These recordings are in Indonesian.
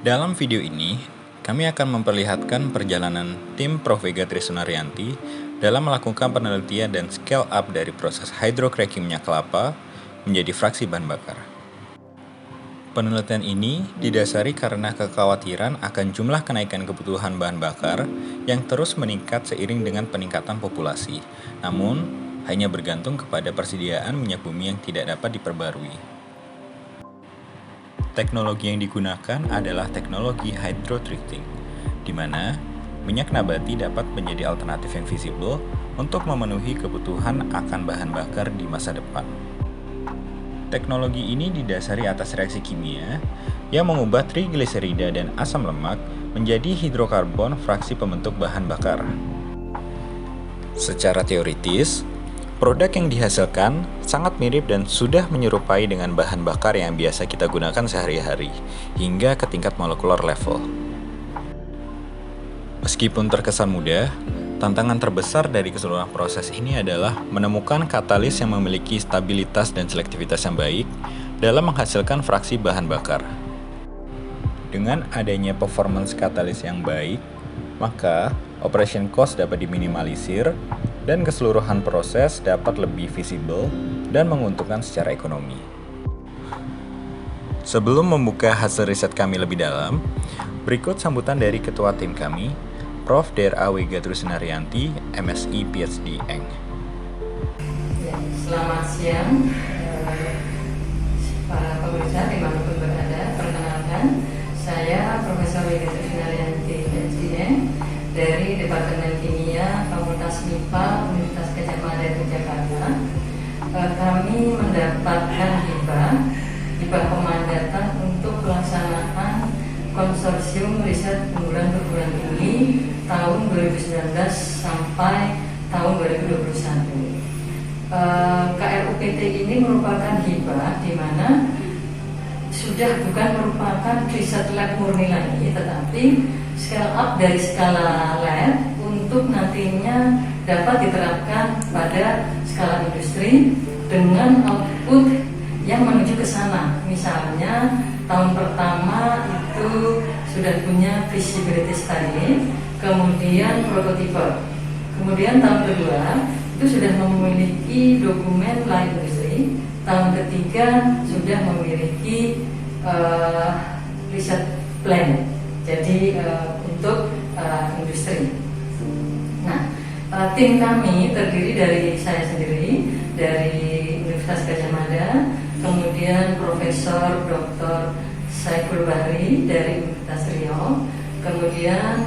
Dalam video ini, kami akan memperlihatkan perjalanan tim Prof. Vega Trisunaryanti dalam melakukan penelitian dan scale up dari proses hydrocracking minyak kelapa menjadi fraksi bahan bakar. Penelitian ini didasari karena kekhawatiran akan jumlah kenaikan kebutuhan bahan bakar yang terus meningkat seiring dengan peningkatan populasi, namun hanya bergantung kepada persediaan minyak bumi yang tidak dapat diperbarui. Teknologi yang digunakan adalah teknologi hydrotreating, di mana minyak nabati dapat menjadi alternatif yang visible untuk memenuhi kebutuhan akan bahan bakar di masa depan. Teknologi ini didasari atas reaksi kimia yang mengubah trigliserida dan asam lemak menjadi hidrokarbon fraksi pembentuk bahan bakar. Secara teoritis, produk yang dihasilkan sangat mirip dan sudah menyerupai dengan bahan bakar yang biasa kita gunakan sehari-hari, hingga ke tingkat molekular level. Meskipun terkesan mudah, tantangan terbesar dari keseluruhan proses ini adalah menemukan katalis yang memiliki stabilitas dan selektivitas yang baik dalam menghasilkan fraksi bahan bakar. Dengan adanya performance katalis yang baik, maka operation cost dapat diminimalisir dan keseluruhan proses dapat lebih visible dan menguntungkan secara ekonomi. Sebelum membuka hasil riset kami lebih dalam, berikut sambutan dari ketua tim kami, Prof. Dr. Vega Trisunaryanti, MSI PhD Eng. Selamat siang, para pemirsa dimanapun berada. Perkenalkan, saya Profesor Vega Trisunaryanti, PhD Eng, dari Departemen Kimia Fakultas MIPA Universitas Gadjah Mada Yogyakarta. Kami mendapatkan hibah pemandatan untuk pelaksanaan konsorsium riset unggulan perguruan tinggi tahun 2019 sampai tahun 2021. KRUPT ini merupakan hibah di mana sudah bukan merupakan riset lab murni lagi, tetapi scale up dari skala lab untuk nantinya dapat diterapkan pada skala industri dengan output yang menuju ke sana. Misalnya tahun pertama itu sudah punya feasibility study, kemudian prototipe, kemudian tahun kedua itu sudah memiliki dokumen lain industri, tahun ketiga sudah memiliki riset plan. Jadi untuk industri. Nah, tim kami terdiri dari saya sendiri dari Universitas Gadjah Mada, kemudian Profesor Dr. Saiful Bahri dari Universitas Riau, kemudian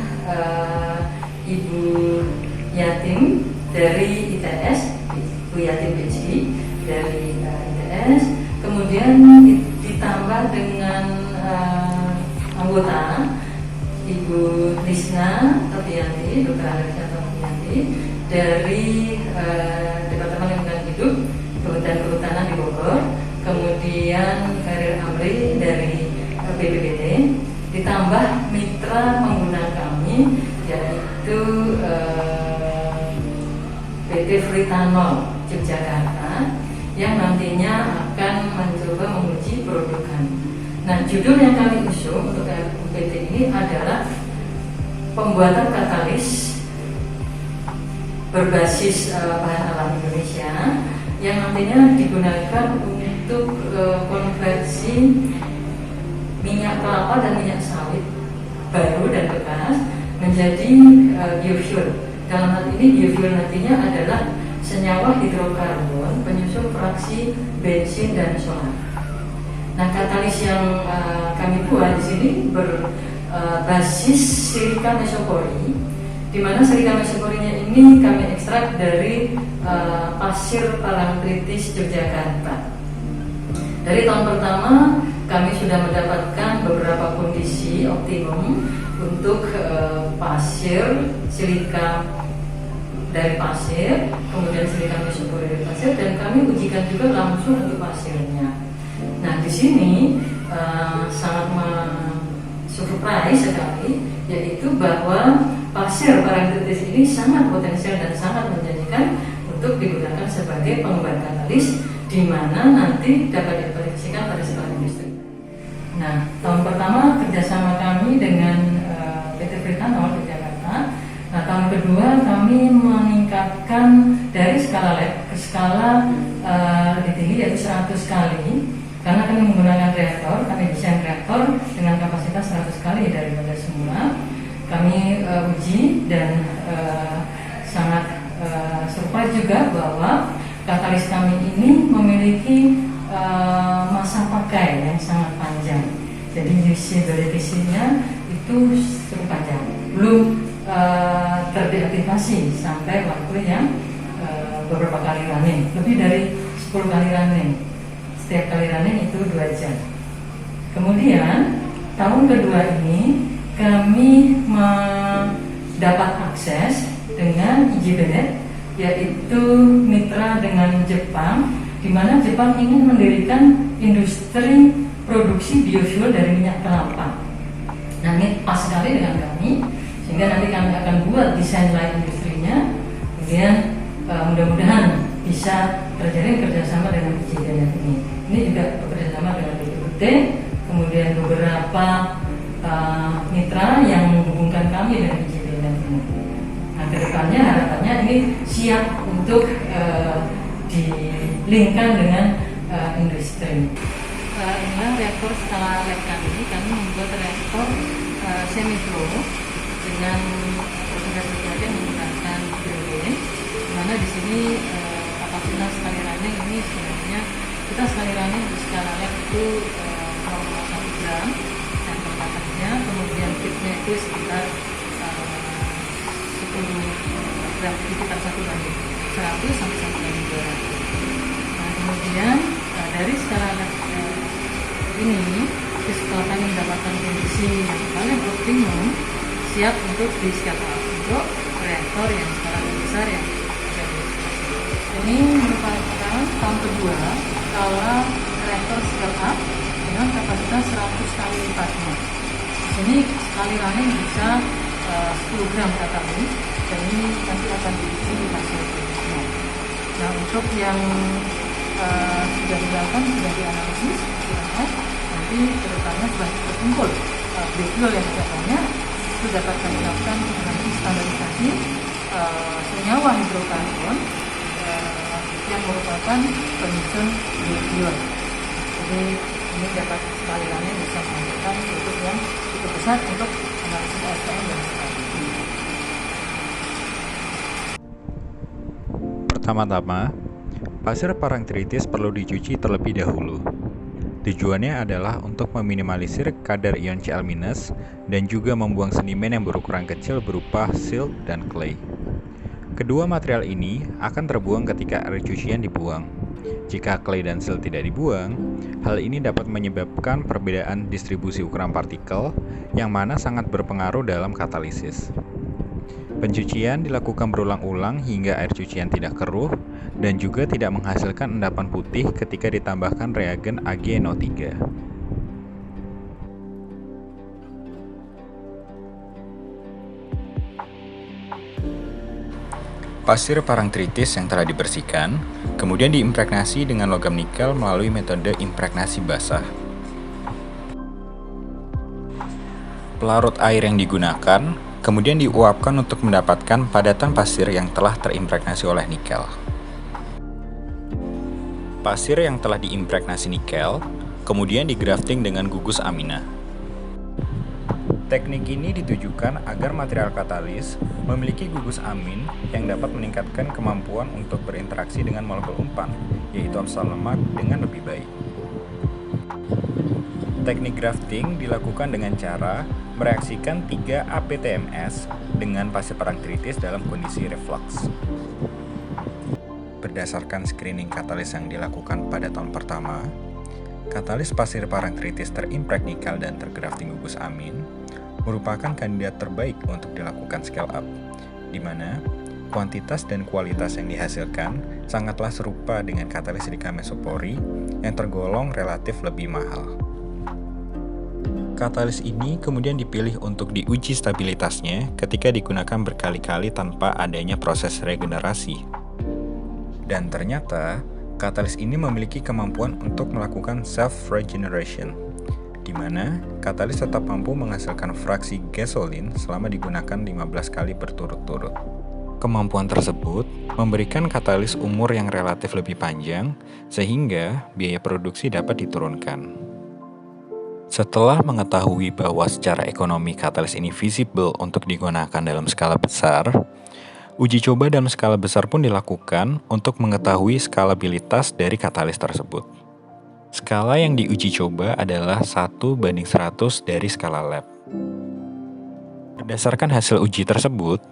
Ibu Yatim dari ITS, Ibu Yatim PhD dari ITS, kemudian ditambah dengan anggota Ibu Lisna Topianti, Dr. Alisna Topianti dari Departemen Lingkungan Hidup Kementerian Kehutanan di Bogor, kemudian Karir Amri dari BPPT, ditambah mitra pengguna kami yaitu PT Fritanol Yogyakarta yang nantinya akan mencoba menguji produk kami. Nah, judul yang kami usung untuk KRUPT ini adalah pembuatan katalis berbasis bahan alam Indonesia yang nantinya digunakan untuk konversi minyak kelapa dan minyak sawit baru dan bekas menjadi biofuel. Dalam hal ini biofuel nantinya adalah senyawa hidrokarbon penyusun fraksi bensin dan solar. Nah, katalis yang kami buat di sini berbasis silika mesopori, di mana silika mesoporinya ini kami ekstrak dari pasir Parangtritis Yogyakarta. Dari tahun pertama kami sudah mendapatkan beberapa kondisi optimum untuk pasir, silika dari pasir, kemudian silika mesopori dari pasir, dan kami ujikan juga langsung untuk pasirnya. Nah, di sini sangat surprise sekali, yaitu bahwa pasir Parangtritis ini sangat potensial dan sangat menjanjikan untuk digunakan sebagai pengembang katalis, di mana nanti dapat diaplikasikan pada skala industri. Nah, menaikkan dari skala lab ke skala lebih tinggi, yaitu 100 kali. Karena kami menggunakan reaktor, kami desain reaktor dengan kapasitas 100 kali daripada semula. Kami uji dan sangat surprise juga bahwa katalis kami ini memiliki masa pakai yang sangat panjang. Jadi usability-nya itu cukup panjang, belum terdeaktivasi sampai waktu yang beberapa kali running, lebih dari 10 kali running. Setiap kali running itu 2 jam. Kemudian tahun kedua ini kami mendapat akses dengan IJBNet, yaitu mitra dengan Jepang, di mana Jepang ingin mendirikan industri produksi biofuel dari minyak kelapa. Nah, ini pas sekali dengan kami, sehingga nanti kami akan buat desain lain industrinya. Kemudian mudah-mudahan bisa terjadi kerjasama dengan IJBNet ini. Ini juga bekerjasama dengan BPUT, kemudian beberapa mitra yang menghubungkan kami dengan IJBNet ini. Nah, kedepannya harapannya ini siap untuk dilingkan dengan industri. Inilah reaktor skala lab kami membuat reaktor semi-flow dengan proses kerja yang menggunakan hidrogen, di mana di sini kapasitas sekali running ini sebenarnya kita sekali running di skala lab itu 0,1 gram dan perkataannya, kemudian fitnya itu sekitar 10 gram, sekitar 1/100 sampai 1/200. Nah, kemudian dari skala lab ini setelah kami mendapatkan kondisi yang paling optimum, siap untuk di scale up untuk reaktor yang skala besar yang ada di ini merupakan tahun kedua skala reaktor scale up dengan kapasitas 100 kali lipatnya. Ini sekali running bisa 10 gram katalis, dan ini nanti akan diuji di hasil berikutnya. Nah, untuk yang sudah dilakukan, sudah dianalisis, nanti kedepannya sudah terkumpul biofuel yang tidak banyak, itu dapat kami lakukan nanti standarisasi senyawa hidrokarbon yang merupakan pemicu biofuel. Jadi ini dapat sekali lagi bisa menghasilkan produk yang cukup besar untuk analisis LCM dan sebagainya. Pertama-tama, pasir parangtritis perlu dicuci terlebih dahulu. Tujuannya adalah untuk meminimalisir kadar ion Cl- dan juga membuang sedimen yang berukuran kecil berupa silt dan clay. Kedua material ini akan terbuang ketika air cucian dibuang. Jika clay dan silt tidak dibuang, hal ini dapat menyebabkan perbedaan distribusi ukuran partikel yang mana sangat berpengaruh dalam katalisis. Pencucian dilakukan berulang-ulang hingga air cucian tidak keruh dan juga tidak menghasilkan endapan putih ketika ditambahkan reagen AgNO3. Pasir parangtritis yang telah dibersihkan kemudian diimpregnasi dengan logam nikel melalui metode impregnasi basah. Pelarut air yang digunakan kemudian diuapkan untuk mendapatkan padatan pasir yang telah terimpregnasi oleh nikel. Pasir yang telah diimpregnasi nikel kemudian digrafting dengan gugus amina. Teknik ini ditujukan agar material katalis memiliki gugus amin yang dapat meningkatkan kemampuan untuk berinteraksi dengan molekul umpan, yaitu asam lemak, dengan lebih baik. Teknik grafting dilakukan dengan cara mereaksikan 3 APTMS dengan pasir parangtritis dalam kondisi reflux. Berdasarkan screening katalis yang dilakukan pada tahun pertama, katalis pasir parangtritis terimpregn nikel dan tergrafting gugus amin merupakan kandidat terbaik untuk dilakukan scale up, di mana kuantitas dan kualitas yang dihasilkan sangatlah serupa dengan katalis silika mesopori yang tergolong relatif lebih mahal. Katalis ini kemudian dipilih untuk diuji stabilitasnya ketika digunakan berkali-kali tanpa adanya proses regenerasi. Dan ternyata, katalis ini memiliki kemampuan untuk melakukan self-regeneration, di mana katalis tetap mampu menghasilkan fraksi gasolin selama digunakan 15 kali berturut-turut. Kemampuan tersebut memberikan katalis umur yang relatif lebih panjang, sehingga biaya produksi dapat diturunkan. Setelah mengetahui bahwa secara ekonomi katalis ini visible untuk digunakan dalam skala besar, uji coba dalam skala besar pun dilakukan untuk mengetahui skalabilitas dari katalis tersebut. Skala yang diuji coba adalah 1:100 dari skala lab. Berdasarkan hasil uji tersebut,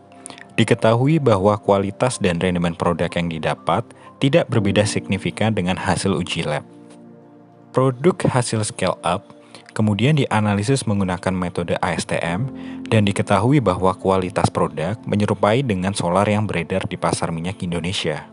diketahui bahwa kualitas dan rendemen produk yang didapat tidak berbeda signifikan dengan hasil uji lab. Produk hasil scale up kemudian dianalisis menggunakan metode ASTM dan diketahui bahwa kualitas produk menyerupai dengan solar yang beredar di pasar minyak Indonesia.